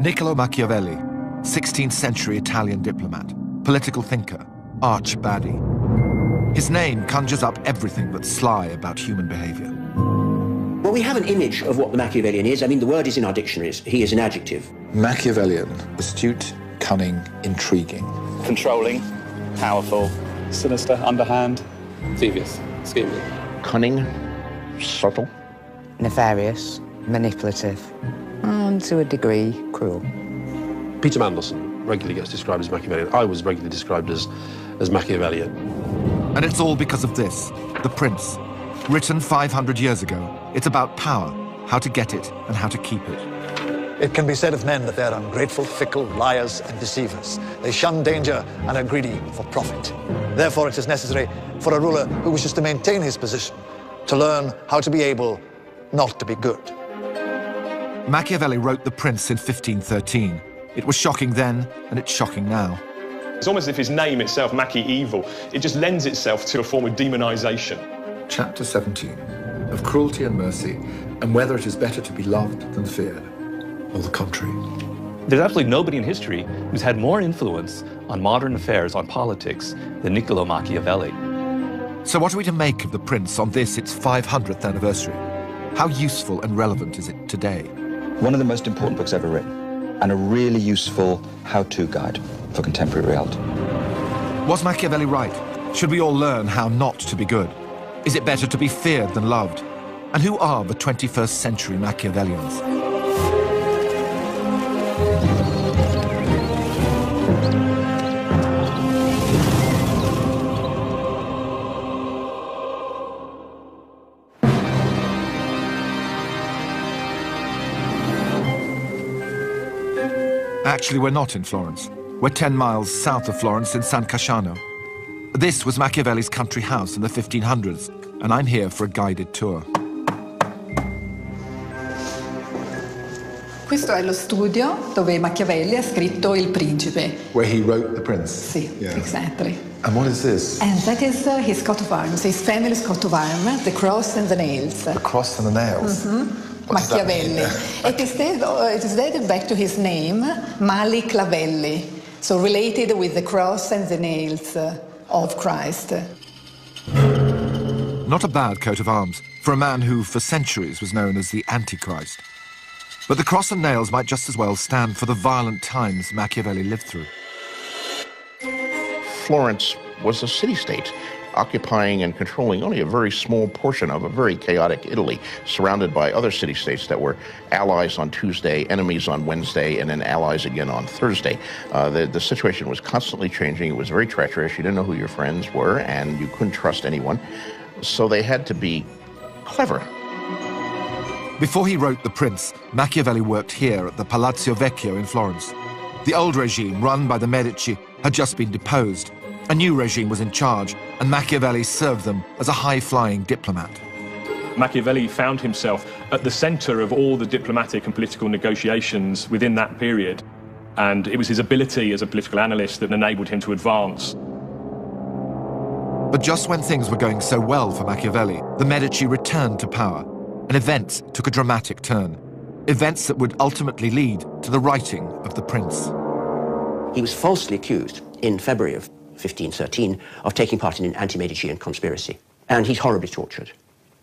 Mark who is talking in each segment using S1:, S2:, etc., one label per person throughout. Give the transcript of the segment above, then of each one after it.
S1: Niccolo Machiavelli, 16th century Italian diplomat, political thinker, arch baddie. His name conjures up everything that's sly about human behavior.
S2: Well, we have an image of what the Machiavellian is. I mean, the word is in our dictionaries. He is an adjective.
S3: Machiavellian, astute, cunning, intriguing.
S4: Controlling, powerful, sinister, underhand, devious, scheming.
S5: Cunning, subtle.
S6: Nefarious, manipulative, and to a degree, cruel.
S7: Peter Mandelson regularly gets described as Machiavellian. I was regularly described as Machiavellian.
S1: And it's all because of this, The Prince. Written 500 years ago, it's about power, how to get it and how to keep it.
S8: It can be said of men that they are ungrateful, fickle, liars and deceivers. They shun danger and are greedy for profit. Therefore, it is necessary for a ruler who wishes to maintain his position to learn how to be able not to be good.
S1: Machiavelli wrote The Prince in 1513. It was shocking then, and it's shocking now.
S9: It's almost as if his name itself, Macchi-evil, it just lends itself to a form of demonization.
S3: Chapter 17, of cruelty and mercy, and whether it is better to be loved than feared, or the contrary.
S4: There's absolutely nobody in history who's had more influence on modern affairs, on politics, than Niccolo Machiavelli.
S1: So what are we to make of The Prince on this, its 500th anniversary? How useful and relevant is it today?
S10: One of the most important books ever written, and a really useful how-to guide for contemporary reality.
S1: Was Machiavelli right? Should we all learn how not to be good? Is it better to be feared than loved? And who are the 21st century Machiavellians? Actually, we're not in Florence. We're 10 miles south of Florence in San Casciano. This was Machiavelli's country house in the 1500s, and I'm here for a guided tour.
S11: Questo è lo studio dove Machiavelli ha scritto Il Principe.
S3: Where he wrote The Prince?
S11: Sì, yeah. Exactly.
S3: And what is this?
S11: And that is his coat of arms, his family's coat of arms, the cross and the nails.
S3: The cross and the nails?
S11: Mm-hmm. Machiavelli. It is dated back to his name, Mali Clavelli, so related with the cross and the nails of Christ.
S1: Not a bad coat of arms for a man who, for centuries, was known as the Antichrist. But the cross and nails might just as well stand for the violent times Machiavelli lived through.
S5: Florence was a city-state, occupying and controlling only a very small portion of a very chaotic Italy, surrounded by other city-states that were allies on Tuesday, enemies on Wednesday, and then allies again on Thursday. The situation was constantly changing. It was very treacherous. You didn't know who your friends were, and you couldn't trust anyone. So they had to be clever.
S1: Before he wrote The Prince, Machiavelli worked here at the Palazzo Vecchio in Florence. The old regime, run by the Medici, had just been deposed. A new regime was in charge, and Machiavelli served them as a high-flying diplomat.
S9: Machiavelli found himself at the center of all the diplomatic and political negotiations within that period, and it was his ability as a political analyst that enabled him to advance.
S1: But just when things were going so well for Machiavelli, the Medici returned to power, and events took a dramatic turn. Events that would ultimately lead to the writing of The Prince.
S2: He was falsely accused in February of 1513 of taking part in an anti-Medician conspiracy. And he's horribly tortured.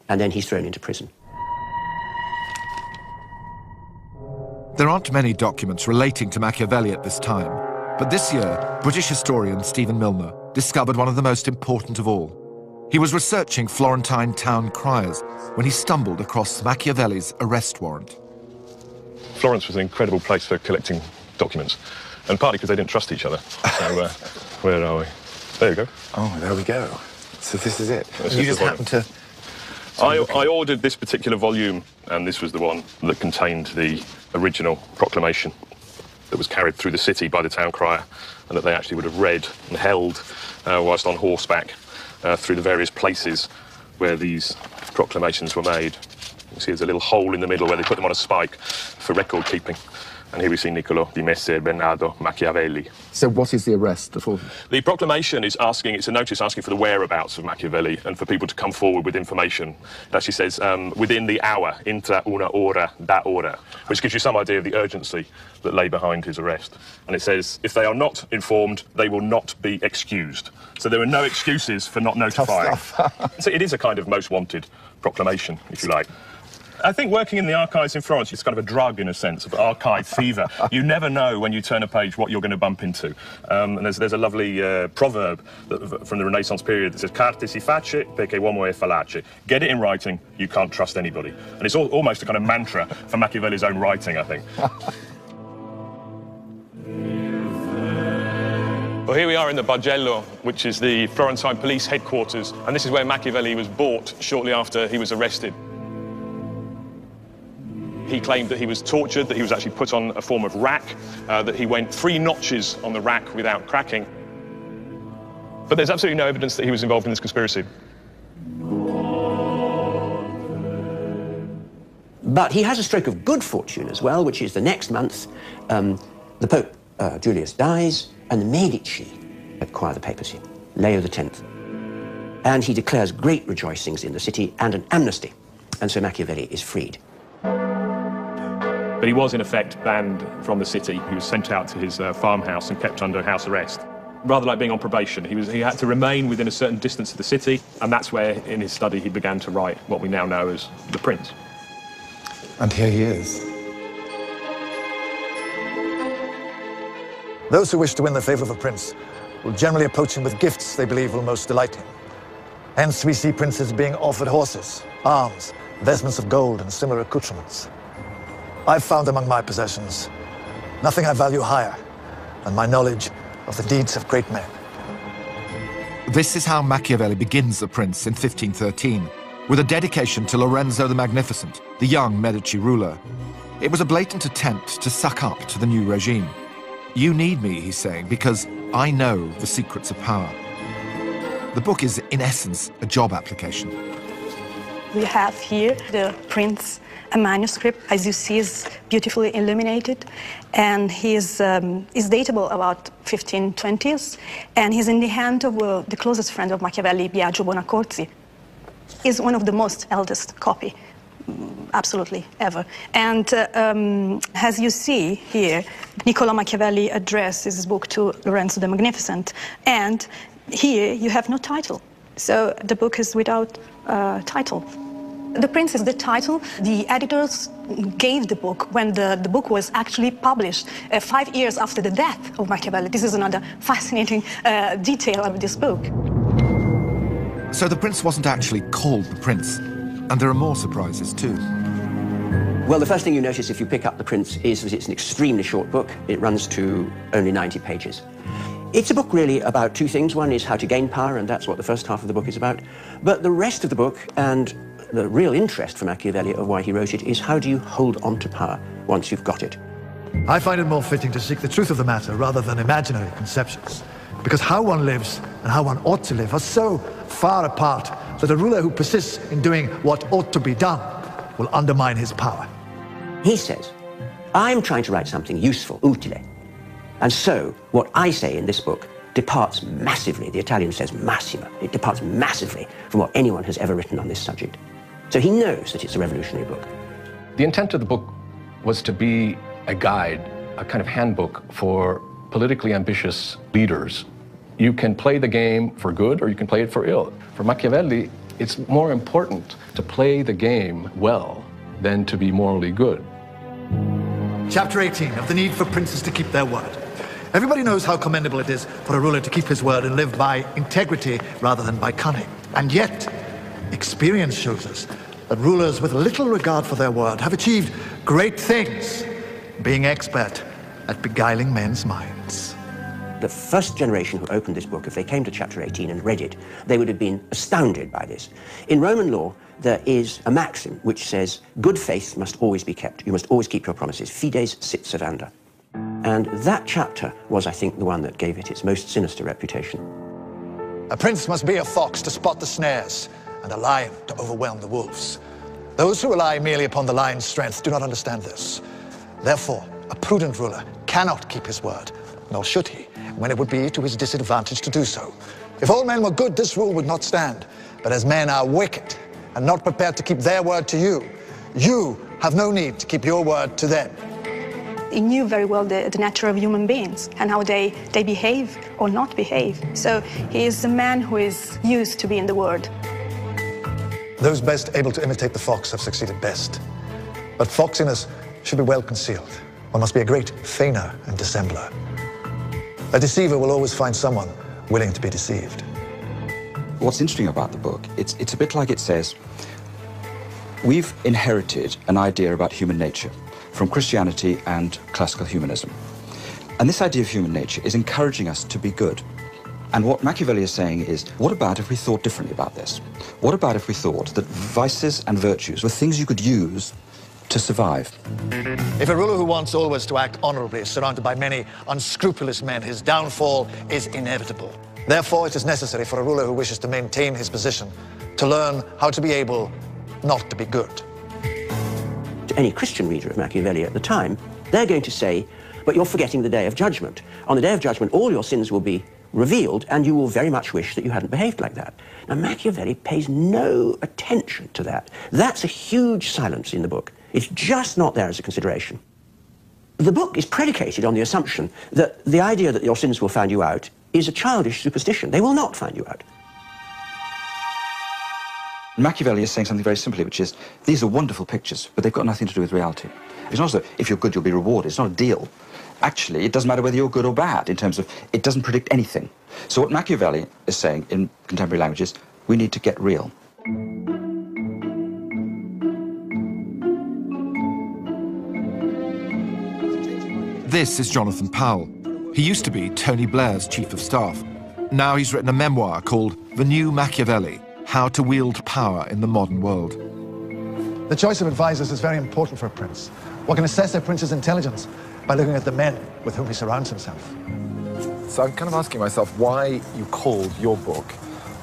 S2: And then he's thrown into prison.
S1: There aren't many documents relating to Machiavelli at this time, but this year, British historian Stephen Milner discovered one of the most important of all. He was researching Florentine town criers when he stumbled across Machiavelli's arrest warrant.
S9: Florence was an incredible place for collecting documents, and partly because they didn't trust each other. So, where are we? There you go.
S3: Oh, there we go. So this is it.
S9: You just happened to... I ordered this particular volume, and this was the one that contained the original proclamation that was carried through the city by the town crier, and that they actually would have read and held whilst on horseback through the various places where these proclamations were made. You see there's a little hole in the middle where they put them on a spike for record keeping. And here we see Niccolo di Messer Bernardo Machiavelli.
S3: So what is the arrest?
S9: The proclamation is asking, it's a notice asking for the whereabouts of Machiavelli and for people to come forward with information. It actually says, within the hour, intra una ora da ora, which gives you some idea of the urgency that lay behind his arrest. And it says, if they are not informed, they will not be excused. So there are no excuses for not notifying. So it is a kind of most wanted proclamation, if you like. I think working in the archives in Florence is kind of a drug, in a sense, of archive fever. You never know when you turn a page what you're going to bump into. And there's a lovely proverb from the Renaissance period that says, carte si face perché uomo è fallace. Get it in writing, you can't trust anybody. And it's almost a kind of mantra for Machiavelli's own writing, I think. Well, here we are in the Bargello, which is the Florentine police headquarters. And this is where Machiavelli was brought shortly after he was arrested. He claimed that he was tortured, that he was actually put on a form of rack, that he went 3 notches on the rack without cracking. But there's absolutely no evidence that he was involved in this conspiracy.
S2: But he has a stroke of good fortune as well, which is the next month, the Pope Julius dies, and the Medici acquire the papacy, Leo X. And he declares great rejoicings in the city and an amnesty. And so Machiavelli is freed.
S9: But he was, in effect, banned from the city. He was sent out to his farmhouse and kept under house arrest. Rather like being on probation, he had to remain within a certain distance of the city, and that's where, in his study, he began to write what we now know as The Prince.
S3: And here he is.
S8: Those who wish to win the favor of a prince will generally approach him with gifts they believe will most delight him. Hence we see princes being offered horses, arms, vestments of gold, and similar accoutrements. I've found among my possessions nothing I value higher than my knowledge of the deeds of great men.
S1: This is how Machiavelli begins The Prince in 1513, with a dedication to Lorenzo the Magnificent, the young Medici ruler. It was a blatant attempt to suck up to the new regime. You need me, he's saying, because I know the secrets of power. The book is, in essence, a job application.
S12: We have here The Prince, a manuscript, as you see, is beautifully illuminated, and he is datable about 1520s, and he's in the hand of the closest friend of Machiavelli, Biagio Buonaccorsi. He's one of the most eldest copy, absolutely, ever. And as you see here, Niccolo Machiavelli addressed his book to Lorenzo the Magnificent, and here you have no title. So the book is without title. The Prince is the title. The editors gave the book when the book was actually published 5 years after the death of Machiavelli. This is another fascinating detail of this book.
S1: So The Prince wasn't actually called The Prince, and there are more surprises too.
S2: Well, the first thing you notice if you pick up The Prince is that it's an extremely short book. It runs to only 90 pages. It's a book really about 2 things. One is how to gain power, and that's what the first half of the book is about. But the rest of the book, and the real interest for Machiavelli of why he wrote it, is how do you hold on to power once you've got it?
S8: I find it more fitting to seek the truth of the matter rather than imaginary conceptions, because how one lives and how one ought to live are so far apart that a ruler who persists in doing what ought to be done will undermine his power.
S2: He says, I'm trying to write something useful, utile. And so, what I say in this book departs massively, the Italian says massima, it departs massively from what anyone has ever written on this subject. So he knows that it's a revolutionary book.
S13: The intent of the book was to be a guide, a kind of handbook for politically ambitious leaders. You can play the game for good or you can play it for ill. For Machiavelli, it's more important to play the game well than to be morally good.
S8: Chapter 18 of the need for princes to keep their word. Everybody knows how commendable it is for a ruler to keep his word and live by integrity rather than by cunning. And yet, experience shows us that rulers with little regard for their word have achieved great things, being expert at beguiling men's minds.
S2: The first generation who opened this book, if they came to chapter 18 and read it, they would have been astounded by this. In Roman law, there is a maxim which says, good faith must always be kept. You must always keep your promises. Fides sit servanda. And that chapter was, I think, the one that gave it its most sinister reputation.
S8: A prince must be a fox to spot the snares, and a lion to overwhelm the wolves. Those who rely merely upon the lion's strength do not understand this. Therefore, A prudent ruler cannot keep his word, nor should he, when it would be to his disadvantage to do so. If all men were good, this rule would not stand. But as men are wicked and not prepared to keep their word to you, you have no need to keep your word to them.
S12: He knew very well the nature of human beings and how they behave or not behave. So he is a man who is used to be in the world.
S8: Those best able to imitate the fox have succeeded best. But foxiness should be well concealed. One must be a great feigner and dissembler. A deceiver will always find someone willing to be deceived.
S10: What's interesting about the book, it's a bit like it says, we've inherited an idea about human nature from Christianity and classical humanism. And this idea of human nature is encouraging us to be good. And what Machiavelli is saying is, what about if we thought differently about this? What about if we thought that vices and virtues were things you could use to survive?
S8: If a ruler who wants always to act honorably is surrounded by many unscrupulous men, his downfall is inevitable. Therefore, it is necessary for a ruler who wishes to maintain his position to learn how to be able not to be good.
S2: To any Christian reader of Machiavelli at the time, they're going to say, but you're forgetting the day of judgment. On the day of judgment, all your sins will be revealed, and you will very much wish that you hadn't behaved like that. Now, Machiavelli pays no attention to that. That's a huge silence in the book. It's just not there as a consideration. The book is predicated on the assumption that the idea that your sins will find you out is a childish superstition. They will not find you out.
S10: Machiavelli is saying something very simply, which is, these are wonderful pictures, but they've got nothing to do with reality. It's not so, if you're good, you'll be rewarded. It's not a deal. Actually, it doesn't matter whether you're good or bad, in terms of, it doesn't predict anything. So what Machiavelli is saying in contemporary language is, we need to get real.
S1: This is Jonathan Powell. He used to be Tony Blair's chief of staff. Now he's written a memoir called The New Machiavelli, How to Wield Power in the Modern World.
S8: The choice of advisors is very important for a prince. One can assess a prince's intelligence by looking at the men with whom he surrounds himself.
S3: So I'm kind of asking myself why you called your book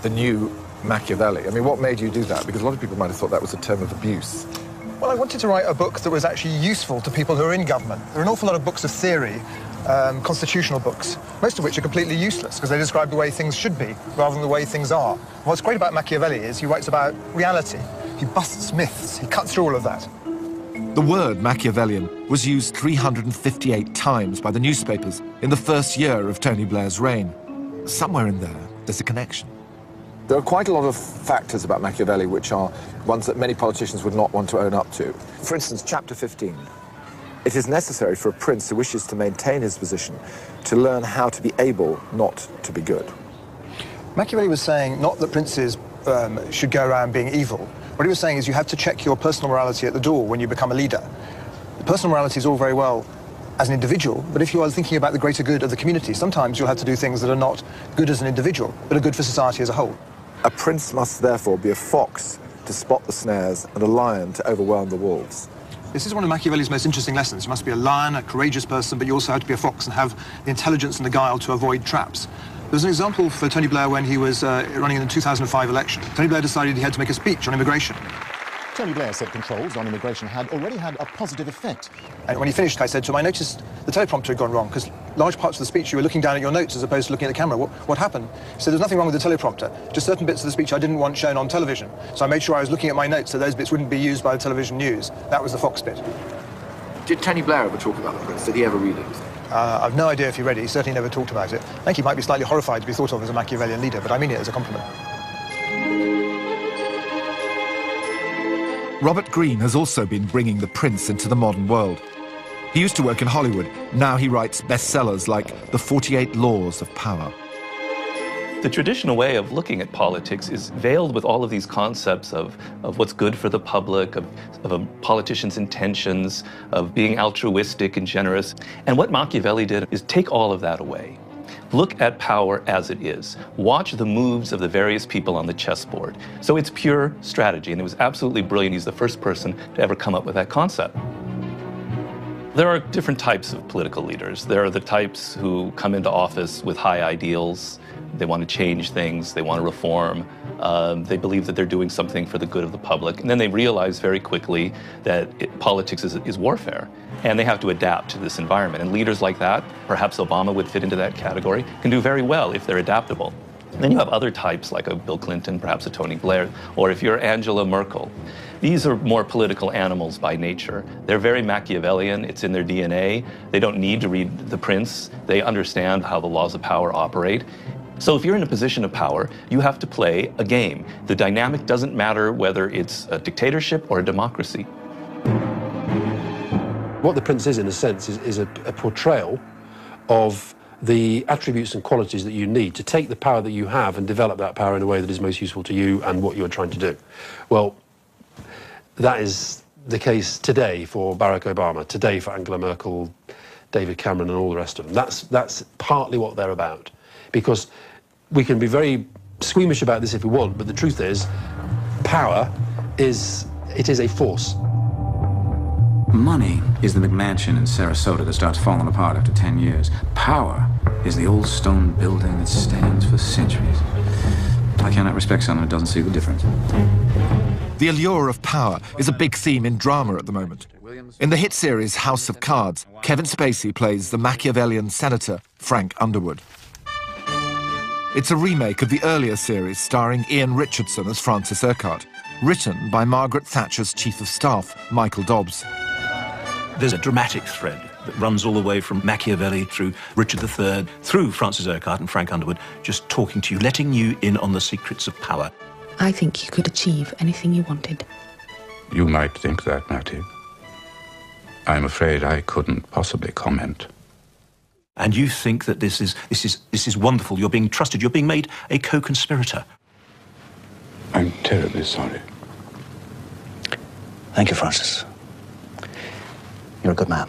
S3: The New Machiavelli. I mean, what made you do that? Because a lot of people might have thought that was a term of abuse.
S14: Well, I wanted to write a book that was actually useful to people who are in government. There are an awful lot of books of theory, constitutional books, most of which are completely useless because they describe the way things should be rather than the way things are. And what's great about Machiavelli is he writes about reality. He busts myths. He cuts through all of that.
S1: The word Machiavellian was used 358 times by the newspapers in the first year of Tony Blair's reign. Somewhere in there, there's a connection.
S3: There are quite a lot of factors about Machiavelli which are ones that many politicians would not want to own up to. For instance, chapter 15. It is necessary for a prince who wishes to maintain his position to learn how to be able not to be good.
S14: Machiavelli was saying not that princes should go around being evil. What he was saying is you have to check your personal morality at the door when you become a leader. The personal morality is all very well as an individual, but if you are thinking about the greater good of the community, sometimes you'll have to do things that are not good as an individual, but are good for society as a whole.
S3: A prince must therefore be a fox to spot the snares and a lion to overwhelm the wolves.
S14: This is one of Machiavelli's most interesting lessons. You must be a lion, a courageous person, but you also have to be a fox and have the intelligence and the guile to avoid traps. There's an example for Tony Blair when he was running in the 2005 election. Tony Blair decided he had to make a speech on immigration.
S15: Tony Blair said controls on immigration had already had a positive effect.
S14: And when he finished, I said to him, I noticed the teleprompter had gone wrong, because large parts of the speech you were looking down at your notes as opposed to looking at the camera. What happened? He said, there's nothing wrong with the teleprompter, just certain bits of the speech I didn't want shown on television. So I made sure I was looking at my notes so those bits wouldn't be used by the television news. That was the Fox bit.
S3: Did Tony Blair ever talk about the prince? Did he ever read it?
S14: I've no idea if he read it. He certainly never talked about it. I think he might be slightly horrified to be thought of as a Machiavellian leader, but I mean it as a compliment.
S1: Robert Greene has also been bringing the prince into the modern world. He used to work in Hollywood. Now he writes bestsellers like The 48 Laws of Power.
S4: The traditional way of looking at politics is veiled with all of these concepts of what's good for the public, of a politician's intentions, of being altruistic and generous. And what Machiavelli did is take all of that away. Look at power as it is. Watch the moves of the various people on the chessboard. So it's pure strategy, and it was absolutely brilliant. He's the first person to ever come up with that concept. There are different types of political leaders. There are the types who come into office with high ideals, They want to change things. They want to reform. They believe that they're doing something for the good of the public. And then they realize very quickly that politics is warfare. And they have to adapt to this environment. And leaders like that, perhaps Obama would fit into that category, can do very well if they're adaptable. Then you have other types like a Bill Clinton, perhaps a Tony Blair, or if you're Angela Merkel. These are more political animals by nature. They're very Machiavellian. It's in their DNA. They don't need to read The Prince. They understand how the laws of power operate. So if you're in a position of power, you have to play a game. The dynamic doesn't matter whether it's a dictatorship or a democracy.
S7: What The Prince is, in a sense, is a portrayal of the attributes and qualities that you need to take the power that you have and develop that power in a way that is most useful to you and what you're trying to do. Well, that is the case today for Barack Obama, today for Angela Merkel, David Cameron and all the rest of them. That's partly what they're about. Because we can be very squeamish about this if we want, but the truth is, power is a force.
S16: Money is the McMansion in Sarasota that starts falling apart after 10 years. Power is the old stone building that stands for centuries. I cannot respect someone who doesn't see the difference.
S1: The allure of power is a big theme in drama at the moment. In the hit series House of Cards, Kevin Spacey plays the Machiavellian senator Frank Underwood. It's a remake of the earlier series starring Ian Richardson as Francis Urquhart, written by Margaret Thatcher's Chief of Staff, Michael Dobbs.
S17: There's a dramatic thread that runs all the way from Machiavelli through Richard III, through Francis Urquhart and Frank Underwood, just talking to you, letting you in on the secrets of power.
S18: I think you could achieve anything you wanted.
S19: You might think that, Matty. I'm afraid I couldn't possibly comment.
S17: And you think that this is wonderful. You're being trusted. You're being made a co-conspirator.
S19: I'm terribly sorry.
S17: Thank you, Francis. You're a good man.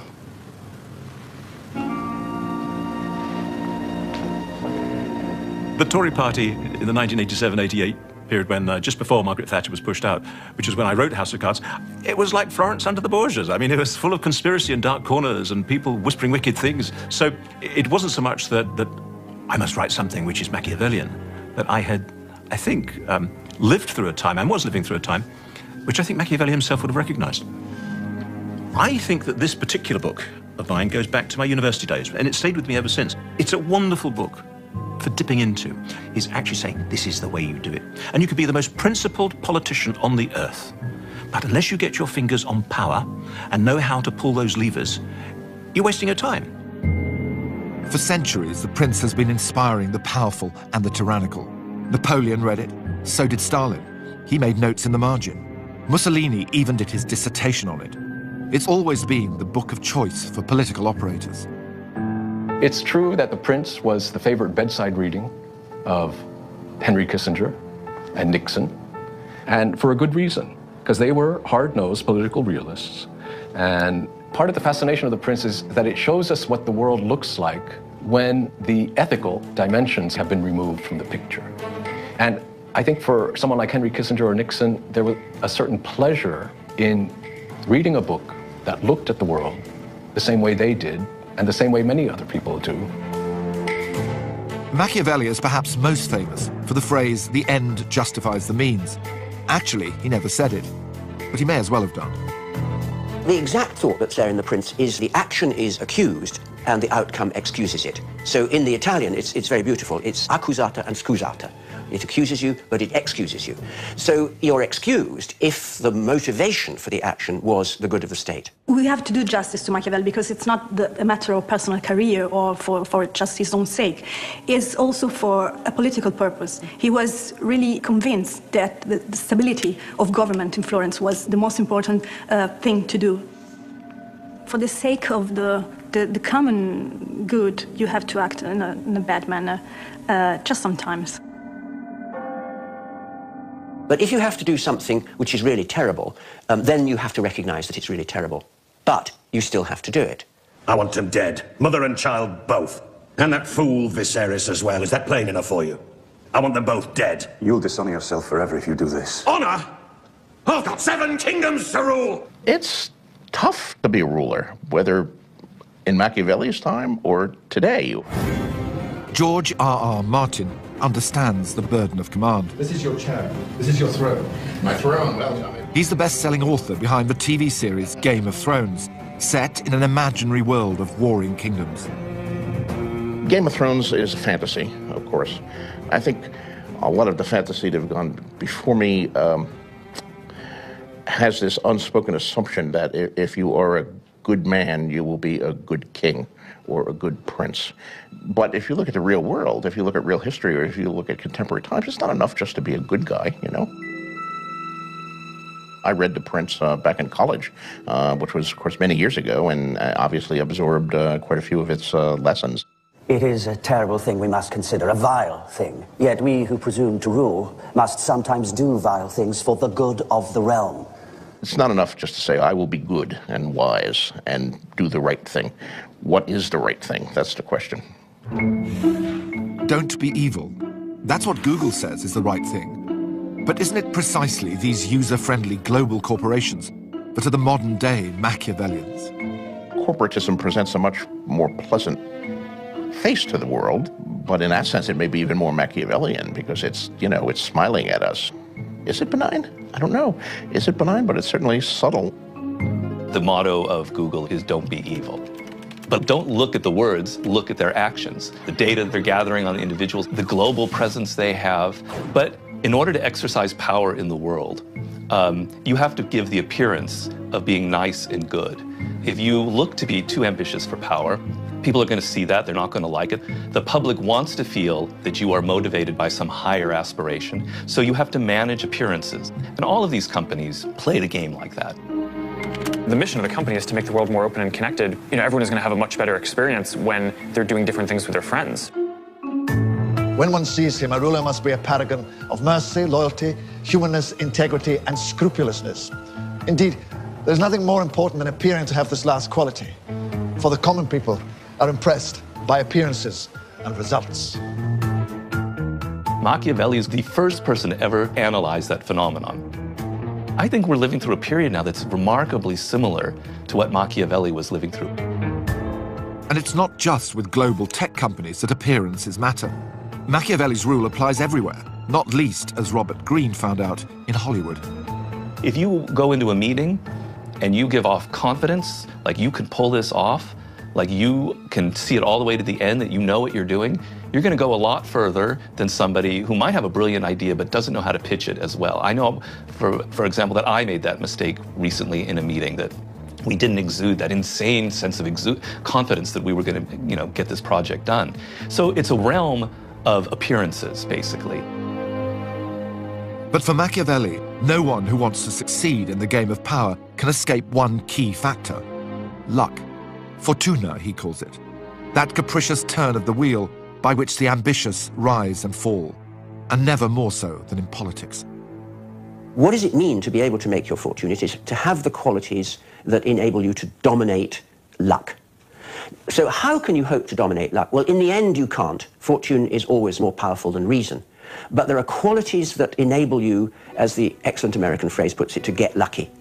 S17: The Tory party in the 1987-88 period when, just before Margaret Thatcher was pushed out, which is when I wrote House of Cards, it was like Florence under the Borgias. I mean, it was full of conspiracy and dark corners and people whispering wicked things. So it wasn't so much that I must write something which is Machiavellian, that I had, I think, lived through a time, and was living through a time, which I think Machiavelli himself would have recognized. I think that this particular book of mine goes back to my university days, and it's stayed with me ever since. It's a wonderful book for dipping into. He's actually saying, this is the way you do it. And you could be the most principled politician on the earth, but unless you get your fingers on power and know how to pull those levers, you're wasting your time.
S1: For centuries, the Prince has been inspiring the powerful and the tyrannical. Napoleon read it, so did Stalin. He made notes in the margin. Mussolini even did his dissertation on it. It's always been the book of choice for political operators.
S13: It's true that The Prince was the favorite bedside reading of Henry Kissinger and Nixon, and for a good reason, because they were hard-nosed political realists. And part of the fascination of The Prince is that it shows us what the world looks like when the ethical dimensions have been removed from the picture. And I think for someone like Henry Kissinger or Nixon, there was a certain pleasure in reading a book that looked at the world the same way they did, and the same way many other people do.
S1: Machiavelli is perhaps most famous for the phrase, "the end justifies the means." Actually, he never said it, but he may as well have done.
S2: The exact thought that's there in The Prince is the action is accused and the outcome excuses it. So in the Italian, it's very beautiful. It's accusata and scusata. It accuses you, but it excuses you. So you're excused if the motivation for the action was the good of the state.
S12: We have to do justice to Machiavelli because it's not a matter of personal career or for just his own sake. It's also for a political purpose. He was really convinced that the stability of government in Florence was the most important thing to do. For the sake of the common good, you have to act in a bad manner, just sometimes.
S2: But if you have to do something which is really terrible, then you have to recognize that it's really terrible. But you still have to do it.
S20: I want them dead. Mother and child, both. And that fool Viserys as well. Is that plain enough for you? I want them both dead.
S21: You'll dishonor yourself forever if you do this.
S20: Honor? I've got 7 kingdoms to rule!
S5: It's tough to be a ruler, whether in Machiavelli's time or today.
S1: George R.R. Martin understands the burden of command.
S3: This is your chair. This is your throne.
S5: My throne, well done.
S1: He's the best-selling author behind the TV series Game of Thrones, set in an imaginary world of warring kingdoms.
S5: Game of Thrones is a fantasy, of course. I think a lot of the fantasy that have gone before me has this unspoken assumption that if you are a good man, you will be a good king or a good prince. But if you look at the real world, if you look at real history, or if you look at contemporary times, it's not enough just to be a good guy, you know? I read The Prince back in college, which was, of course, many years ago, and obviously absorbed quite a few of its lessons.
S6: It is a terrible thing we must consider, a vile thing. Yet we who presume to rule must sometimes do vile things for the good of the realm.
S5: It's not enough just to say, I will be good and wise and do the right thing. What is the right thing? That's the question.
S1: Don't be evil. That's what Google says is the right thing. But isn't it precisely these user-friendly global corporations that are the modern-day Machiavellians?
S5: Corporatism presents a much more pleasant face to the world, but in that sense it may be even more Machiavellian because it's, you know, it's smiling at us. Is it benign? I don't know. Is it benign? But it's certainly subtle.
S4: The motto of Google is don't be evil. But don't look at the words, look at their actions. The data they're gathering on the individuals, the global presence they have. But in order to exercise power in the world, you have to give the appearance of being nice and good. If you look to be too ambitious for power, people are going to see that. They're not going to like it. The public wants to feel that you are motivated by some higher aspiration. So you have to manage appearances. And all of these companies play the game like that.
S22: The mission of the company is to make the world more open and connected. You know, everyone is going to have a much better experience when they're doing different things with their friends.
S8: When one sees him, a ruler must be a paragon of mercy, loyalty, humanness, integrity, and scrupulousness. Indeed, there's nothing more important than appearing to have this last quality. For the common people are impressed by appearances and results.
S4: Machiavelli is the first person to ever analyze that phenomenon. I think we're living through a period now that's remarkably similar to what Machiavelli was living through.
S1: And it's not just with global tech companies that appearances matter. Machiavelli's rule applies everywhere, not least, as Robert Greene found out, in Hollywood.
S4: If you go into a meeting and you give off confidence, like you can pull this off, like you can see it all the way to the end, that you know what you're doing, you're going to go a lot further than somebody who might have a brilliant idea but doesn't know how to pitch it as well. I know, for example, that I made that mistake recently in a meeting, that we didn't exude that insane sense of confidence that we were going to, you know, get this project done. So it's a realm of appearances, basically.
S1: But for Machiavelli, no one who wants to succeed in the game of power can escape one key factor: luck. Fortuna, he calls it. That capricious turn of the wheel by which the ambitious rise and fall, and never more so than in politics.
S2: What does it mean to be able to make your fortune? It is to have the qualities that enable you to dominate luck. So how can you hope to dominate luck? Well, in the end, you can't. Fortune is always more powerful than reason. But there are qualities that enable you, as the excellent American phrase puts it, to get lucky.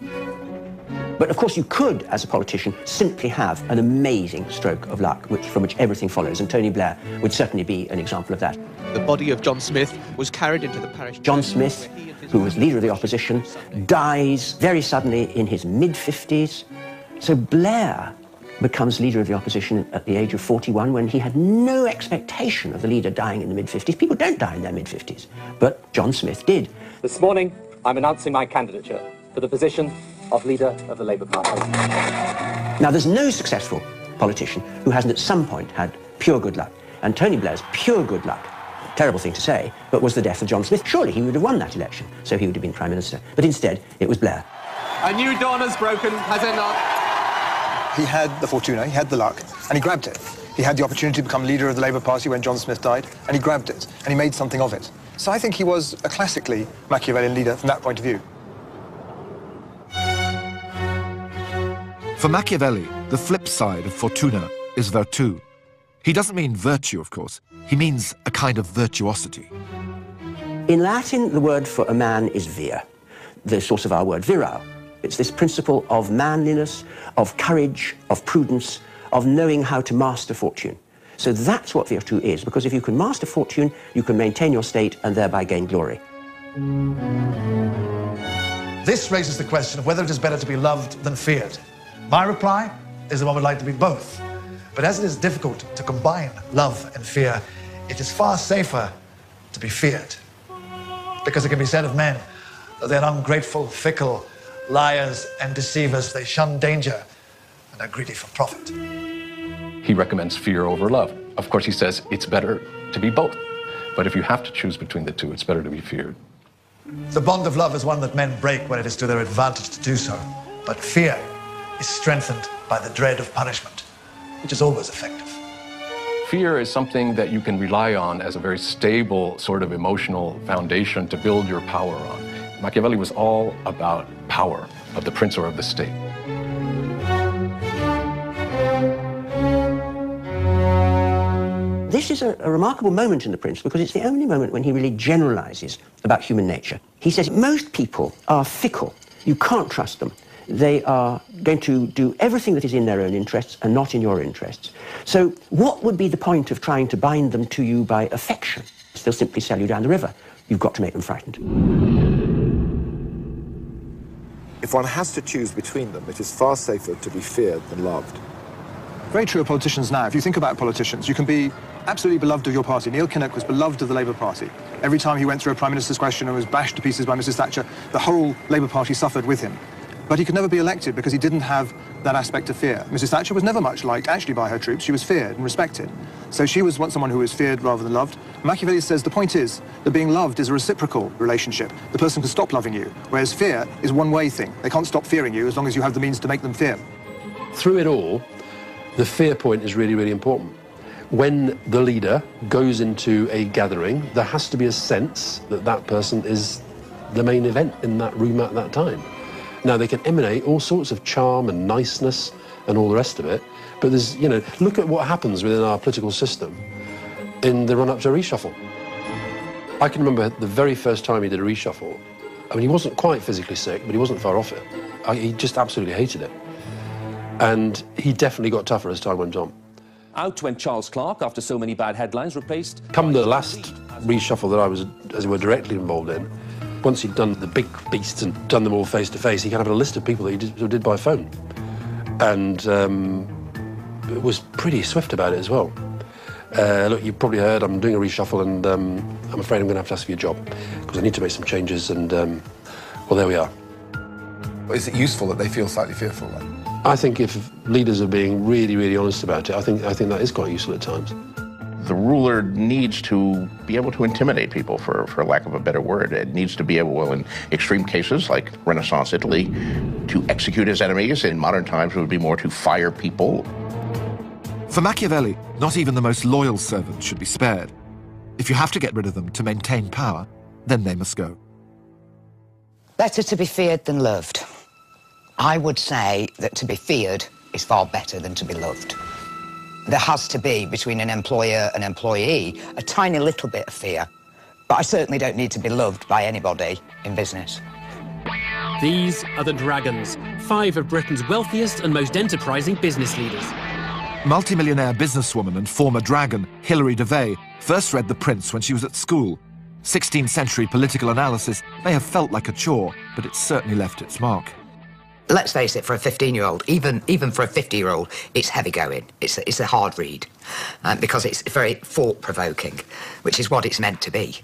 S2: But of course you could, as a politician, simply have an amazing stroke of luck, from which everything follows, and Tony Blair would certainly be an example of that.
S23: The body of John Smith was carried into the parish.
S2: John Smith, who was leader of the opposition, dies very suddenly in his mid-50s. So Blair becomes leader of the opposition at the age of 41, when he had no expectation of the leader dying in the mid-50s. People don't die in their mid-50s, but John Smith did.
S24: This morning, I'm announcing my candidature for the position of leader of the Labour Party.
S2: Now, there's no successful politician who hasn't at some point had pure good luck. And Tony Blair's pure good luck, terrible thing to say, but was the death of John Smith. Surely he would have won that election, so he would have been Prime Minister. But instead, it was Blair.
S23: A new dawn has broken, has it not?
S14: He had the fortuna, he had the luck, and he grabbed it. He had the opportunity to become leader of the Labour Party when John Smith died, and he grabbed it, and he made something of it. So I think he was a classically Machiavellian leader from that point of view.
S1: For Machiavelli, the flip side of fortuna is virtu. He doesn't mean virtue, of course. He means a kind of virtuosity.
S2: In Latin, the word for a man is vir, the source of our word virile. It's this principle of manliness, of courage, of prudence, of knowing how to master fortune. So that's what virtue is, because if you can master fortune, you can maintain your state and thereby gain glory.
S8: This raises the question of whether it is better to be loved than feared. My reply is that one would like to be both. But as it is difficult to combine love and fear, it is far safer to be feared. Because it can be said of men that they're ungrateful, fickle, liars and deceivers. They shun danger and are greedy for profit.
S13: He recommends fear over love. Of course, he says it's better to be both. But if you have to choose between the two, it's better to be feared.
S8: The bond of love is one that men break when it is to their advantage to do so. But fear is strengthened by the dread of punishment, which is always effective.
S13: Fear is something that you can rely on as a very stable sort of emotional foundation to build your power on. Machiavelli was all about power of the prince or of the state.
S2: This is a remarkable moment in The Prince because it's the only moment when he really generalizes about human nature. He says most people are fickle. You can't trust them. They are going to do everything that is in their own interests and not in your interests. So what would be the point of trying to bind them to you by affection? They'll simply sell you down the river. You've got to make them frightened.
S3: If one has to choose between them, it is far safer to be feared than loved.
S14: Very true of politicians now. If you think about politicians, you can be absolutely beloved of your party. Neil Kinnock was beloved of the Labour Party. Every time he went through a Prime Minister's question and was bashed to pieces by Mrs Thatcher, the whole Labour Party suffered with him. But he could never be elected because he didn't have that aspect of fear. Mrs Thatcher was never much liked, actually, by her troops. She was feared and respected. So she was someone who was feared rather than loved. Machiavelli says the point is that being loved is a reciprocal relationship. The person can stop loving you, whereas fear is a one-way thing. They can't stop fearing you as long as you have the means to make them fear.
S7: Through it all, the fear point is really, really important. When the leader goes into a gathering, there has to be a sense that that person is the main event in that room at that time. Now, they can emanate all sorts of charm and niceness and all the rest of it, but there's, you know, look at what happens within our political system in the run-up to a reshuffle. I can remember the very first time he did a reshuffle. I mean, he wasn't quite physically sick, but he wasn't far off it. He just absolutely hated it. And he definitely got tougher as time went on.
S9: Out went Charles Clarke after so many bad headlines, replaced...
S7: Come the last reshuffle that I was, as it were, directly involved in, once he'd done the big beasts and done them all face-to-face, he kind of had a list of people that he did by phone. And was pretty swift about it as well. Look, you've probably heard I'm doing a reshuffle and I'm afraid I'm going to have to ask for your job because I need to make some changes and, well, there we are.
S3: Is it useful that they feel slightly fearful then?
S7: I think if leaders are being really, really honest about it, I think that is quite useful at times.
S5: The ruler needs to be able to intimidate people, for lack of a better word. It needs to be able, well, in extreme cases, like Renaissance Italy, to execute his enemies. In modern times, it would be more to fire people.
S1: For Machiavelli, not even the most loyal servants should be spared. If you have to get rid of them to maintain power, then they must go.
S10: Better to be feared than loved. I would say that to be feared is far better than to be loved. There has to be, between an employer and employee, a tiny little bit of fear. But I certainly don't need to be loved by anybody in business.
S11: These are the Dragons, 5 of Britain's wealthiest and most enterprising business leaders.
S1: Multimillionaire businesswoman and former dragon Hilary de Vey first read The Prince when she was at school. 16th century political analysis may have felt like a chore, but it certainly left its mark.
S10: Let's face it, for a 15-year-old, even for a 50-year-old, it's heavy going. It's a hard read because it's very thought-provoking, which is what it's meant to be.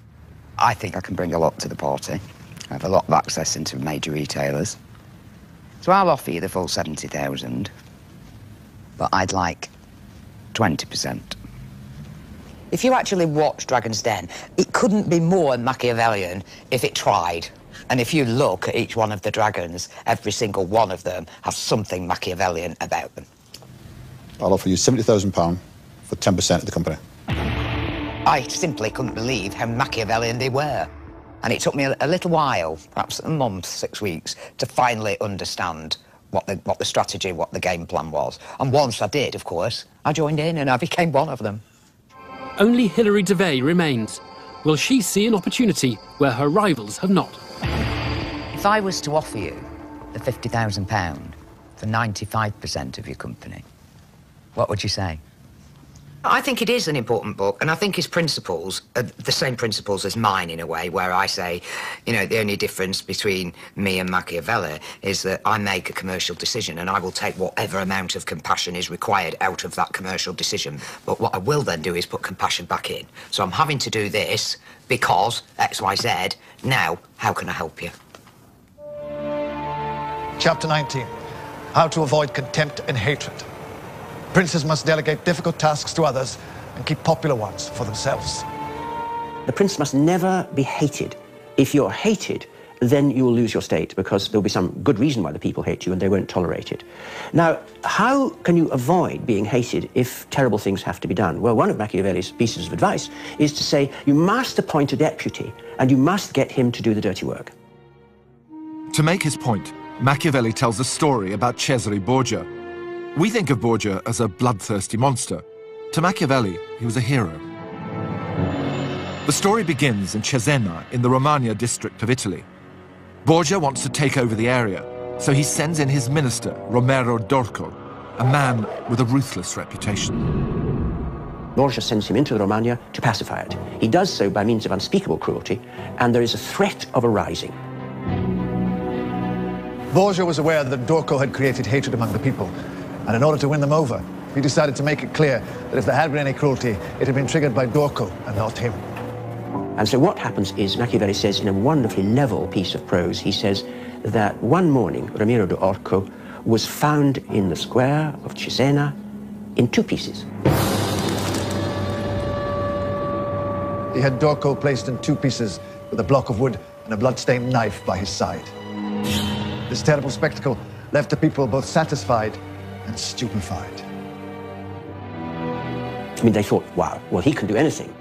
S10: I think I can bring a lot to the party. I have a lot of access into major retailers. So I'll offer you the full 70,000, but I'd like 20%. If you actually watch Dragon's Den, it couldn't be more Machiavellian if it tried. And if you look at each one of the dragons, every single one of them has something Machiavellian about them.
S15: I'll offer you £70,000 for 10% of the company.
S10: I simply couldn't believe how Machiavellian they were. And it took me a little while, perhaps a month, 6 weeks, to finally understand what the strategy, what the game plan was. And once I did, of course, I joined in and I became one of them.
S11: Only Hilary de Vey remains. Will she see an opportunity where her rivals have not?
S10: If I was to offer you the £50,000 for 95% of your company, what would you say? I think it is an important book, and I think his principles are the same principles as mine in a way, where I say, you know, the only difference between me and Machiavelli is that I make a commercial decision and I will take whatever amount of compassion is required out of that commercial decision. But what I will then do is put compassion back in. So I'm having to do this because X, Y, Z. Now, how can I help you?
S8: Chapter 19, how to avoid contempt and hatred. Princes must delegate difficult tasks to others and keep popular ones for themselves.
S2: The prince must never be hated. If you're hated, then you will lose your state, because there'll be some good reason why the people hate you and they won't tolerate it. Now, how can you avoid being hated if terrible things have to be done? Well, one of Machiavelli's pieces of advice is to say you must appoint a deputy and you must get him to do the dirty work.
S1: To make his point, Machiavelli tells a story about Cesare Borgia. We think of Borgia as a bloodthirsty monster. To Machiavelli, he was a hero. The story begins in Cesena, in the Romagna district of Italy. Borgia wants to take over the area, so he sends in his minister, Romero d'Orco, a man with a ruthless reputation.
S2: Borgia sends him into the Romagna to pacify it. He does so by means of unspeakable cruelty, and there is a threat of a rising.
S8: Borgia was aware that d'Orco had created hatred among the people, and in order to win them over, he decided to make it clear that if there had been any cruelty, it had been triggered by d'Orco and not him.
S2: And so what happens is, Machiavelli says in a wonderfully level piece of prose, he says that one morning, Romero d'Orco was found in the square of Cesena in two pieces.
S8: He had d'Orco placed in two pieces with a block of wood and a blood-stained knife by his side. This terrible spectacle left the people both satisfied and stupefied.
S2: I mean, they thought, wow, well, he can do anything.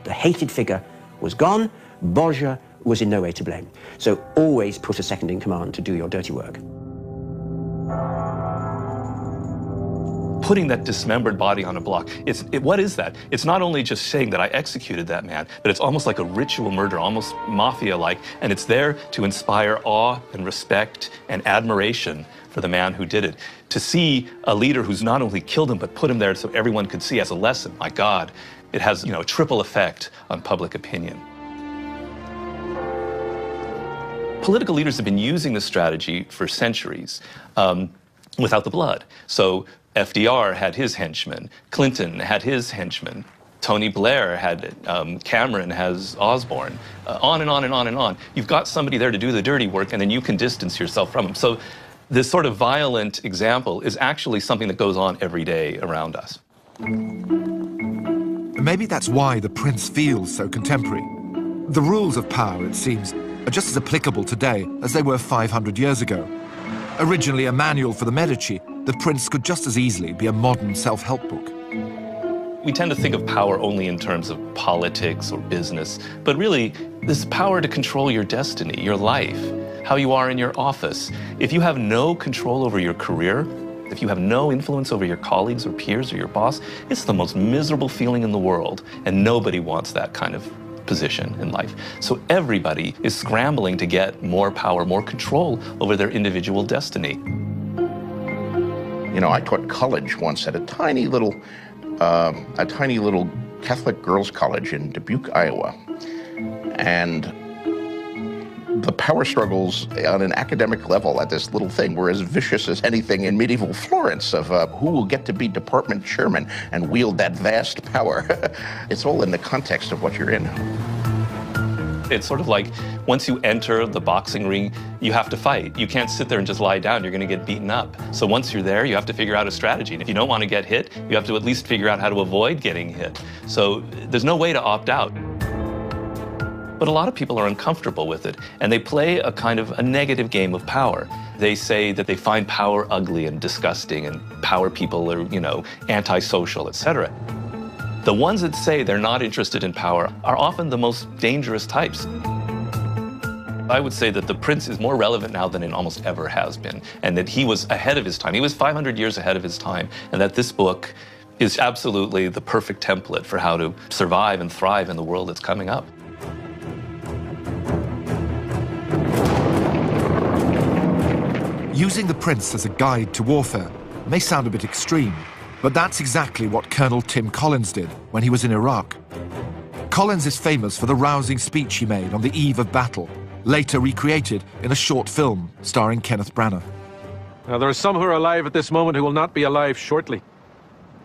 S2: The hated figure was gone. Borgia was in no way to blame. So always put a second in command to do your dirty work.
S4: Putting that dismembered body on a block, what is that? It's not only just saying that I executed that man, but it's almost like a ritual murder, almost mafia-like, and it's there to inspire awe and respect and admiration for the man who did it. To see a leader who's not only killed him, but put him there so everyone could see as a lesson, my God, it has, a triple effect on public opinion. Political leaders have been using this strategy for centuries without the blood. So FDR had his henchmen, Clinton had his henchmen, Tony Blair had Cameron has Osborne, on and on and on and on. You've got somebody there to do the dirty work, and then you can distance yourself from them. So this sort of violent example is actually something that goes on every day around us.
S1: Maybe that's why the prince feels so contemporary. The rules of power, it seems, are just as applicable today as they were 500 years ago. Originally a manual for the Medici, the prince could just as easily be a modern self-help book.
S4: We tend to think of power only in terms of politics or business, but really, this power to control your destiny, your life, how you are in your office. If you have no control over your career, if you have no influence over your colleagues or peers or your boss, it's the most miserable feeling in the world, and nobody wants that kind of position in life. So everybody is scrambling to get more power, more control over their individual destiny.
S5: You know, I taught college once at a tiny little Catholic girls' college in Dubuque, Iowa. And the power struggles on an academic level at this little thing were as vicious as anything in medieval Florence of who will get to be department chairman and wield that vast power. It's all in the context of what you're in.
S4: It's sort of like once you enter the boxing ring, you have to fight. You can't sit there and just lie down. You're going to get beaten up. So once you're there, you have to figure out a strategy. And if you don't want to get hit, you have to at least figure out how to avoid getting hit. So there's no way to opt out. But a lot of people are uncomfortable with it, and they play a kind of a negative game of power. They say that they find power ugly and disgusting, and power people are, antisocial, etc. The ones that say they're not interested in power are often the most dangerous types. I would say that the prince is more relevant now than it almost ever has been, and that he was ahead of his time. He was 500 years ahead of his time, and that this book is absolutely the perfect template for how to survive and thrive in the world that's coming up.
S1: Using the prince as a guide to warfare may sound a bit extreme, But that's exactly what Colonel Tim Collins did when he was in Iraq. Collins is famous for the rousing speech he made on the eve of battle, later recreated in a short film starring Kenneth Branagh.
S16: Now, there are some who are alive at this moment who will not be alive shortly.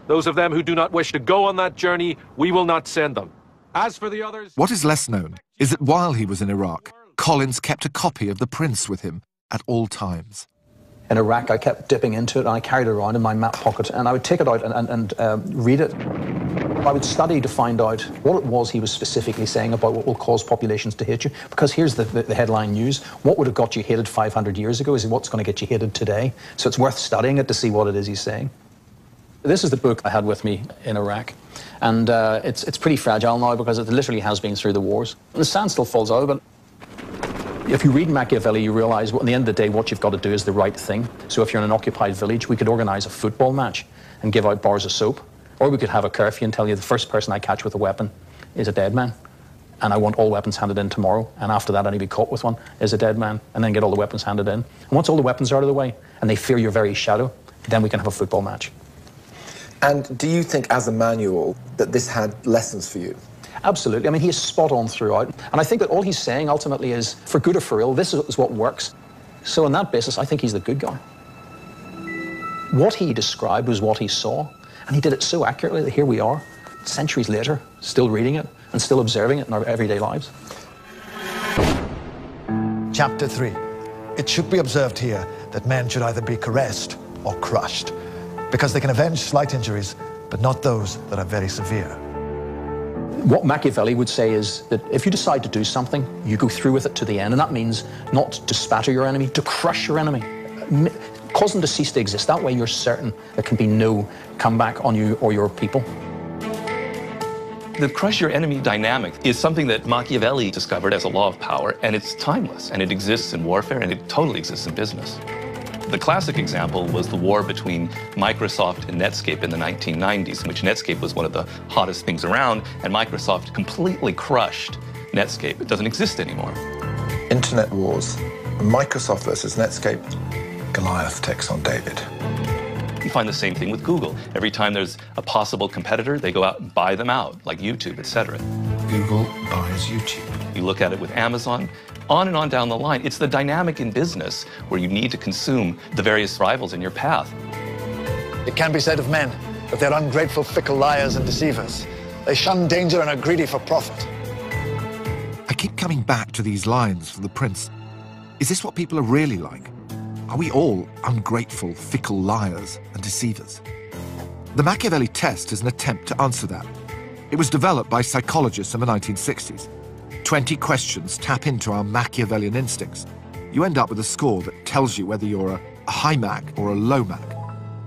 S16: Those of them who do not wish to go on that journey, we will not send them. As for the others...
S1: What is less known is that while he was in Iraq, Collins kept a copy of The Prince with him at all times.
S17: In Iraq, I kept dipping into it, and I carried it around in my map pocket, and I would take it out and read it. I would study to find out what it was he was specifically saying about what will cause populations to hate you. Because here's the headline news. What would have got you hated 500 years ago is what's going to get you hated today. So it's worth studying it to see what it is he's saying. This is the book I had with me in Iraq. And it's pretty fragile now because it literally has been through the wars. The sand still falls out of it. If you read Machiavelli, you realise at the end of the day what you've got to do is the right thing. So if you're in an occupied village, we could organise a football match and give out bars of soap. Or we could have a curfew and tell you the first person I catch with a weapon is a dead man. And I want all weapons handed in tomorrow. And after that, anybody caught with one is a dead man. And then get all the weapons handed in. And once all the weapons are out of the way and they fear your very shadow, then we can have a football match.
S3: And do you think, as a manual, that this had lessons for you?
S17: Absolutely. I mean, he is spot on throughout. And I think that all he's saying ultimately is, for good or for ill, this is what works. So on that basis, I think he's the good guy. What he described was what he saw. And he did it so accurately that here we are, centuries later, still reading it and still observing it in our everyday lives.
S8: Chapter 3. It should be observed here that men should either be caressed or crushed, because they can avenge slight injuries, but not those that are very severe.
S17: What Machiavelli would say is that if you decide to do something, you go through with it to the end, and that means not to spatter your enemy, to crush your enemy. Cause them to cease to exist. That way you're certain there can be no comeback on you or your people.
S4: The crush your enemy dynamic is something that Machiavelli discovered as a law of power, and it's timeless, and it exists in warfare, and it totally exists in business. The classic example was the war between Microsoft and Netscape in the 1990s, in which Netscape was one of the hottest things around, and Microsoft completely crushed Netscape. It doesn't exist anymore.
S3: Internet wars, Microsoft versus Netscape. Goliath takes on David.
S4: You find the same thing with Google. Every time there's a possible competitor, they go out and buy them out, like YouTube, etc.
S3: Google buys YouTube.
S4: You look at it with Amazon, on and on down the line. It's the dynamic in business where you need to consume the various rivals in your path.
S8: It can be said of men that they're ungrateful, fickle liars and deceivers. They shun danger and are greedy for profit.
S1: I keep coming back to these lines from The Prince. Is this what people are really like? Are we all ungrateful, fickle liars and deceivers? The Machiavelli test is an attempt to answer that. It was developed by psychologists in the 1960s. 20 questions tap into our Machiavellian instincts. You end up with a score that tells you whether you're a high Mac or a low Mac.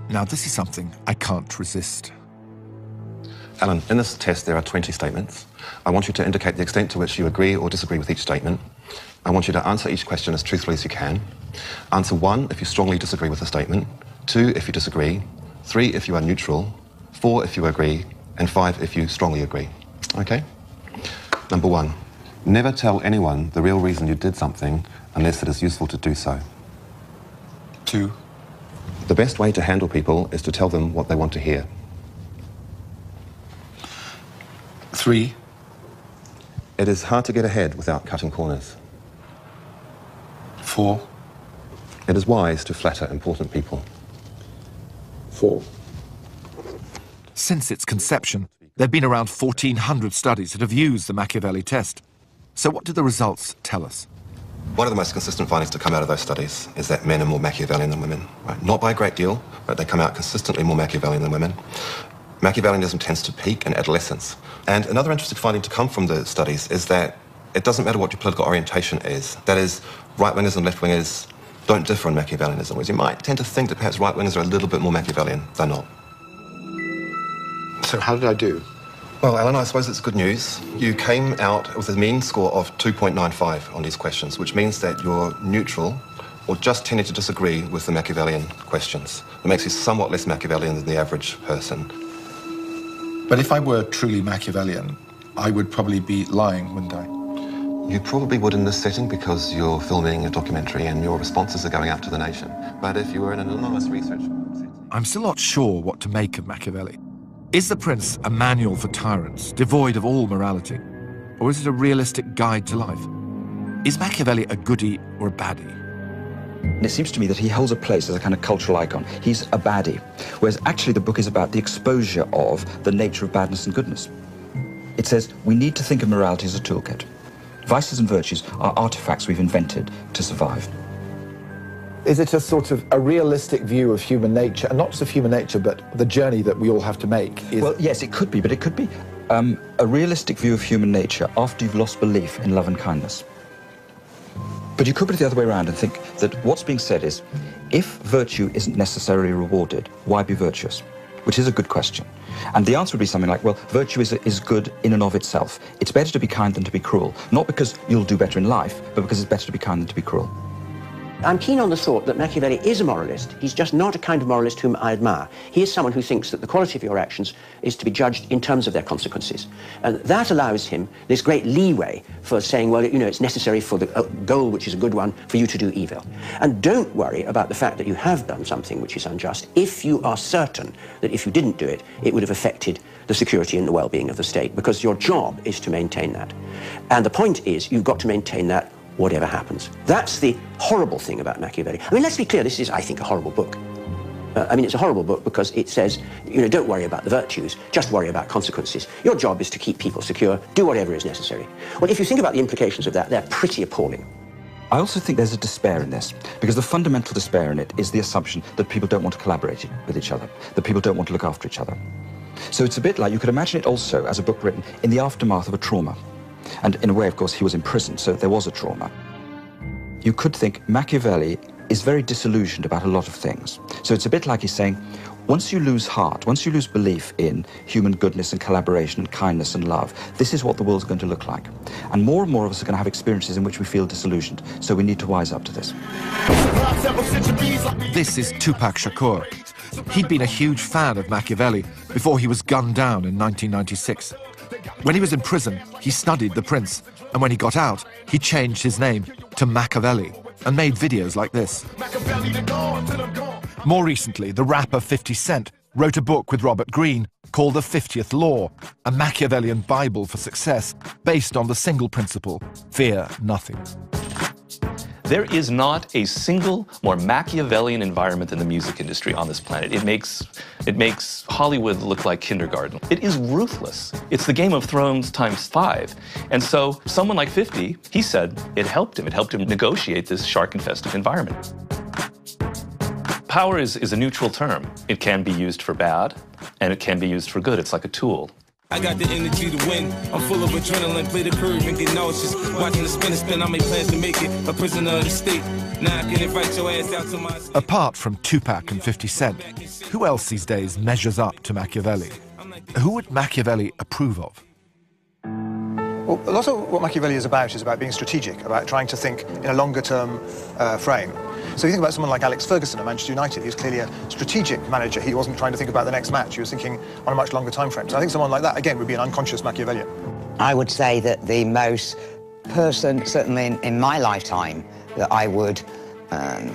S1: Now, this is something I can't resist.
S21: Alan, in this test there are 20 statements. I want you to indicate the extent to which you agree or disagree with each statement. I want you to answer each question as truthfully as you can. Answer 1 if you strongly disagree with the statement, 2 if you disagree, 3 if you are neutral, 4 if you agree, and 5 if you strongly agree. Okay? Number 1, never tell anyone the real reason you did something unless it is useful to do so. 2, the best way to handle people is to tell them what they want to hear. 3, it is hard to get ahead without cutting corners. 4, it is wise to flatter important people. 4.
S1: Since its conception, there have been around 1,400 studies that have used the Machiavelli test. So what do the results tell us?
S21: One of the most consistent findings to come out of those studies is that men are more Machiavellian than women. Right? Not by a great deal, but they come out consistently more Machiavellian than women. Machiavellianism tends to peak in adolescence. And another interesting finding to come from the studies is that it doesn't matter what your political orientation is. That is, right-wingers and left-wingers don't differ in Machiavellianism, whereas you might tend to think that perhaps right-wingers are a little bit more Machiavellian. They're not.
S3: So how did I do?
S21: Well, Alan, I suppose it's good news. You came out with a mean score of 2.95 on these questions, which means that you're neutral or just tending to disagree with the Machiavellian questions. It makes you somewhat less Machiavellian than the average person.
S3: But if I were truly Machiavellian, I would probably be lying, wouldn't I?
S21: You probably would in this setting because you're filming a documentary and your responses are going out to the nation. But if you were in an anonymous research setting...
S1: I'm still not sure what to make of Machiavelli. Is The Prince a manual for tyrants, devoid of all morality? Or is it a realistic guide to life? Is Machiavelli a goodie or a baddie?
S12: It seems to me that he holds a place as a kind of cultural icon. He's a baddie, whereas actually the book is about the exposure of the nature of badness and goodness. It says we need to think of morality as a toolkit. Vices and virtues are artifacts we've invented to survive.
S3: Is it a sort of a realistic view of human nature, and not just of human nature, but the journey that we all have to make?
S12: Well, yes, it could be, but it could be a realistic view of human nature after you've lost belief in love and kindness. But you could put it the other way around and think that what's being said is, if virtue isn't necessarily rewarded, why be virtuous? Which is a good question. And the answer would be something like, well, virtue is good in and of itself. It's better to be kind than to be cruel. Not because you'll do better in life, but because it's better to be kind than to be cruel.
S2: I'm keen on the thought that Machiavelli is a moralist. He's just not a kind of moralist whom I admire. He is someone who thinks that the quality of your actions is to be judged in terms of their consequences. And that allows him this great leeway for saying, well, you know, it's necessary for the goal, which is a good one, for you to do evil. And don't worry about the fact that you have done something which is unjust if you are certain that if you didn't do it, it would have affected the security and the well-being of the state, because your job is to maintain that. And the point is, you've got to maintain that whatever happens. That's the horrible thing about Machiavelli. I mean, let's be clear, this is, I think, a horrible book. I mean, it's a horrible book because it says, you know, don't worry about the virtues, just worry about consequences. Your job is to keep people secure, do whatever is necessary. Well, if you think about the implications of that, they're pretty appalling.
S12: I also think there's a despair in this, because the fundamental despair in it is the assumption that people don't want to collaborate with each other, that people don't want to look after each other. So it's a bit like, you could imagine it also as a book written in the aftermath of a trauma. And in a way, of course, he was in prison, so there was a trauma. You could think Machiavelli is very disillusioned about a lot of things. So it's a bit like he's saying, once you lose heart, once you lose belief in human goodness and collaboration and kindness and love, this is what the world's going to look like. And more of us are going to have experiences in which we feel disillusioned, so we need to wise up to this.
S1: This is Tupac Shakur. He'd been a huge fan of Machiavelli before he was gunned down in 1996. When he was in prison, he studied The Prince, and when he got out, he changed his name to Machiavelli and made videos like this. More recently, the rapper 50 Cent wrote a book with Robert Greene called The 50th Law, a Machiavellian Bible for success based on the single principle, fear nothing.
S4: There is not a single more Machiavellian environment than the music industry on this planet. It makes Hollywood look like kindergarten. It is ruthless. It's the Game of Thrones ×5. And so someone like 50, he said it helped him. It helped him negotiate this shark-infested environment. Power is a neutral term. It can be used for bad, and it can be used for good. It's like a tool.
S18: I got the energy to win. I'm full of adrenaline, play the curve and get nauseous. Watching the spin, I make plans to make it a prisoner of the state. Now I can invite your ass out to my...
S1: Apart from Tupac and 50 Cent, who else these days measures up to Machiavelli? Who would Machiavelli approve of?
S14: Well, a lot of what Machiavelli is about being strategic, about trying to think in a longer-term frame. So you think about someone like Alex Ferguson at Manchester United. He was clearly a strategic manager. He wasn't trying to think about the next match. He was thinking on a much longer time frame. So I think someone like that, again, would be an unconscious Machiavellian.
S10: I would say that the most person, certainly in my lifetime, that I would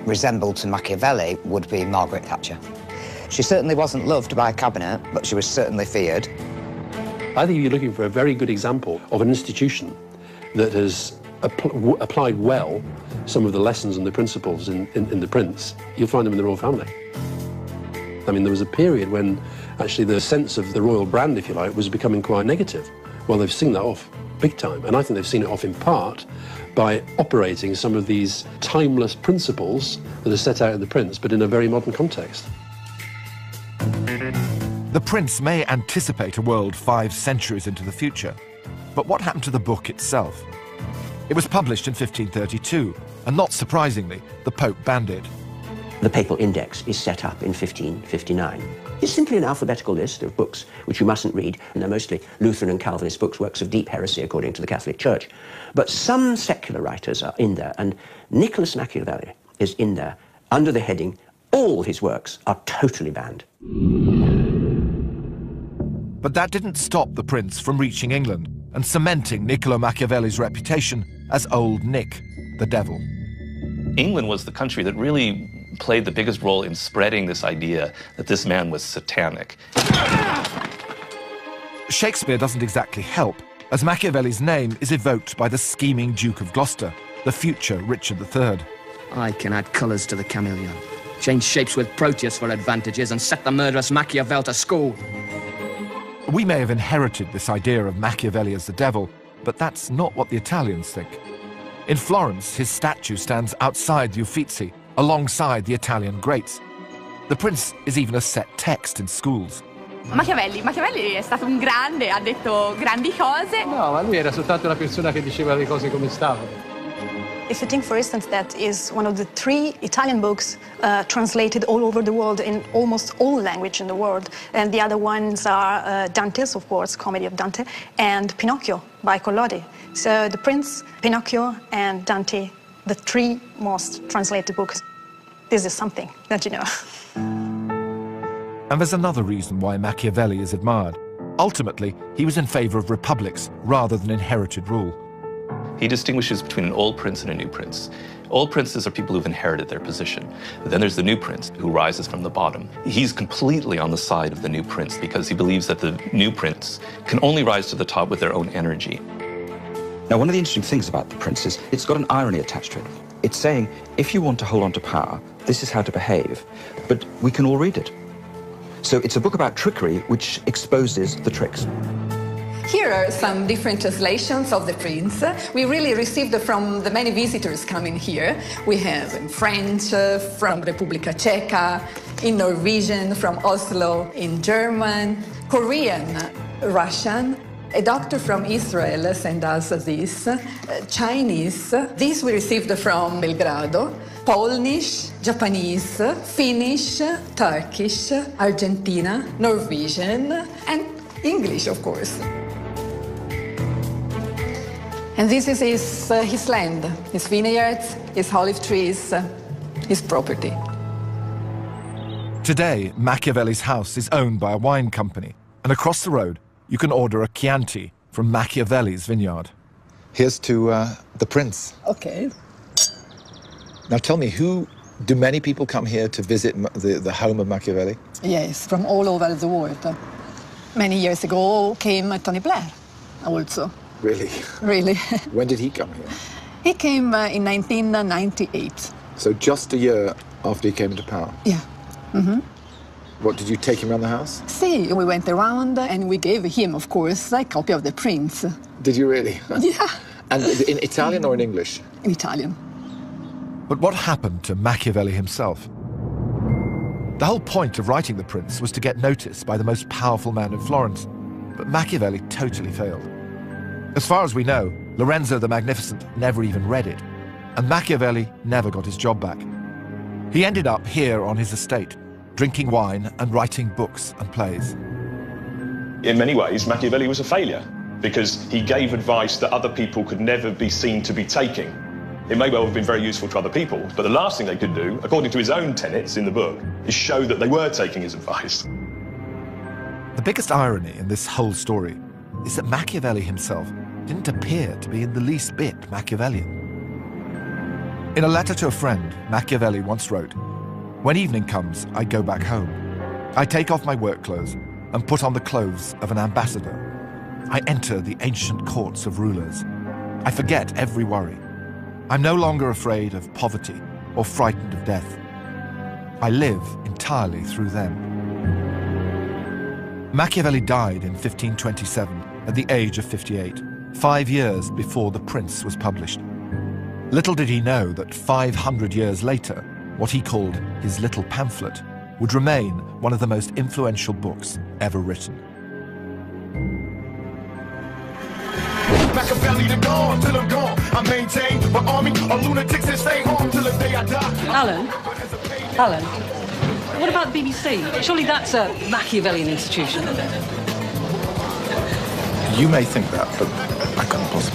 S10: resemble to Machiavelli would be Margaret Thatcher. She certainly wasn't loved by a cabinet, but she was certainly feared.
S7: I think if you're looking for a very good example of an institution that has applied well some of the lessons and the principles in The Prince, you'll find them in the royal family. I mean, there was a period when actually the sense of the royal brand, if you like, was becoming quite negative. Well, they've seen that off big time, and I think they've seen it off in part by operating some of these timeless principles that are set out in The Prince, but in a very modern context.
S1: The Prince may anticipate a world 5 centuries into the future, but what happened to the book itself? It was published in 1532, and not surprisingly, the Pope banned it.
S2: The papal index is set up in 1559. It's simply an alphabetical list of books which you mustn't read, and they're mostly Lutheran and Calvinist books, works of deep heresy according to the Catholic Church. But some secular writers are in there, and Nicholas Machiavelli is in there under the heading, all his works are totally banned.
S1: But that didn't stop the Prince from reaching England and cementing Niccolo Machiavelli's reputation as Old Nick, the devil.
S4: England was the country that really played the biggest role in spreading this idea that this man was satanic.
S1: Shakespeare doesn't exactly help, as Machiavelli's name is evoked by the scheming Duke of Gloucester, the future Richard III.
S6: I can add colours to the chameleon, change shapes with Proteus for advantages, and set the murderous Machiavel to school.
S1: We may have inherited this idea of Machiavelli as the devil, but that's not what the Italians think. In Florence, his statue stands outside the Uffizi, alongside the Italian greats. The prince is even a set text in schools.
S19: Machiavelli è stato un grande, ha detto grandi cose.
S20: No, ma lui era soltanto una persona che diceva le cose come stavano.
S22: If you think, for instance, that is one of the 3 Italian books translated all over the world in almost all language in the world, and the other ones are Dante's, of course, Comedy of Dante, and Pinocchio by Collodi. So The Prince, Pinocchio, and Dante, the 3 most translated books. This is something that you know.
S1: And there's another reason why Machiavelli is admired. Ultimately, he was in favor of republics rather than inherited rule.
S4: He distinguishes between an old prince and a new prince. Old princes are people who've inherited their position. But then there's the new prince who rises from the bottom. He's completely on the side of the new prince because he believes that the new prince can only rise to the top with their own energy.
S12: Now, one of the interesting things about The Prince is it's got an irony attached to it. It's saying, if you want to hold on to power, this is how to behave. But we can all read it. So it's a book about trickery which exposes the tricks.
S25: Here are some different translations of The Prince. We really received from the many visitors coming here. We have in French, from Repubblica Ceca, in Norwegian, from Oslo, in German, Korean, Russian. A doctor from Israel sent us this, Chinese. This we received from Belgrado. Polish, Japanese, Finnish, Turkish, Argentina, Norwegian, and English, of course. And this is his land, his vineyards, his olive trees, his property.
S1: Today, Machiavelli's house is owned by a wine company, and across the road, you can order a Chianti from Machiavelli's vineyard.
S3: Here's to the Prince.
S25: Okay.
S3: Now tell me, do many people come here to visit the home of Machiavelli?
S25: Yes, from all over the world. Many years ago came Tony Blair also.
S3: Really?
S25: Really.
S3: When did he come here?
S25: He came in 1998.
S3: So just a year after he came into power?
S25: Yeah. Mm-hmm.
S3: What, did you take him around the house?
S25: See, we went around and we gave him, of course, a copy of The Prince.
S3: Did you really?
S25: Yeah.
S3: And in Italian or in English?
S25: In Italian.
S1: But what happened to Machiavelli himself? The whole point of writing The Prince was to get noticed by the most powerful man in Florence, but Machiavelli totally failed. As far as we know, Lorenzo the Magnificent never even read it, and Machiavelli never got his job back. He ended up here on his estate, drinking wine and writing books and plays.
S26: In many ways, Machiavelli was a failure because he gave advice that other people could never be seen to be taking. It may well have been very useful to other people, but the last thing they could do, according to his own tenets in the book, is show that they were taking his advice.
S1: The biggest irony in this whole story is that Machiavelli himself didn't appear to be in the least bit Machiavellian. In a letter to a friend, Machiavelli once wrote, "When evening comes, I go back home. I take off my work clothes and put on the clothes of an ambassador. I enter the ancient courts of rulers. I forget every worry. I'm no longer afraid of poverty or frightened of death. I live entirely through them." Machiavelli died in 1527 at the age of 58, 5 years before The Prince was published. Little did he know that 500 years later, what he called his little pamphlet would remain one of the most influential books ever written.
S27: Machiavelli to gone till I'm gone. I maintain my army of lunatics and stay home till the day I die.
S28: Alan, what about the BBC? Surely that's a Machiavellian institution.
S3: You may think that, but I couldn't possibly